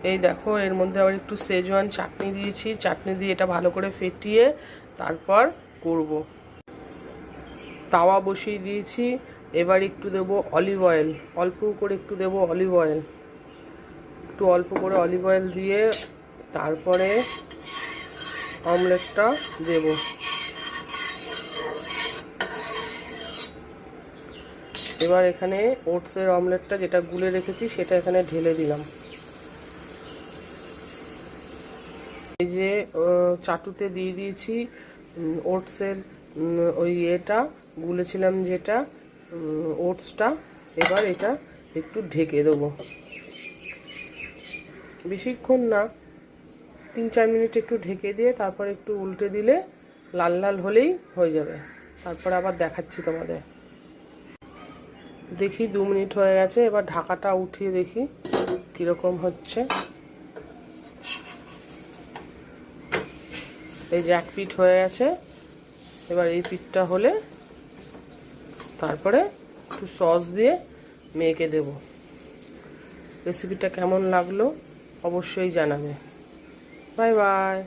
এই দেখো এর মধ্যে আবার একটু সেজওয়ান চাটনি দিয়েছি, চাটনি দিয়ে এটা ভালো করে ফেটিয়ে তারপর করব। তাওয়া বসিয়ে দিয়েছি, এবার একটু দেবো অলিভ অয়েল, অল্প করে একটু দেবো অলিভ অয়েল, একটু অল্প করে অলিভ অয়েল দিয়ে তারপরে অমলেটটা দেব। এবার এখানে ওটসের অমলেটটা যেটা গুলে রেখেছি সেটা এখানে ঢেলে দিলাম। এই যে চাটুতে দিয়ে দিয়েছি ওটসের ওই এটা গুলেছিলাম যেটা ওটসটা। এবার এটা একটু ঢেকে দেবো, বেশিক্ষণ না, 3-4 মিনিট একটু ঢেকে দিয়ে তারপর একটু উল্টে দিলে লাল লাল হলেই হয়ে যাবে। তারপর আবার দেখাচ্ছি তোমাদের। দেখি 2 মিনিট হয়ে গেছে, এবার ঢাকাটা উঠিয়ে দেখি কীরকম হচ্ছে। এই যে 1 পিঠ হয়ে গেছে, এবার এই পিঠটা হলে তারপরে একটু সস দিয়ে মেখে দেব। রেসিপিটা কেমন লাগলো অবশ্যই জানাবে। Bye bye.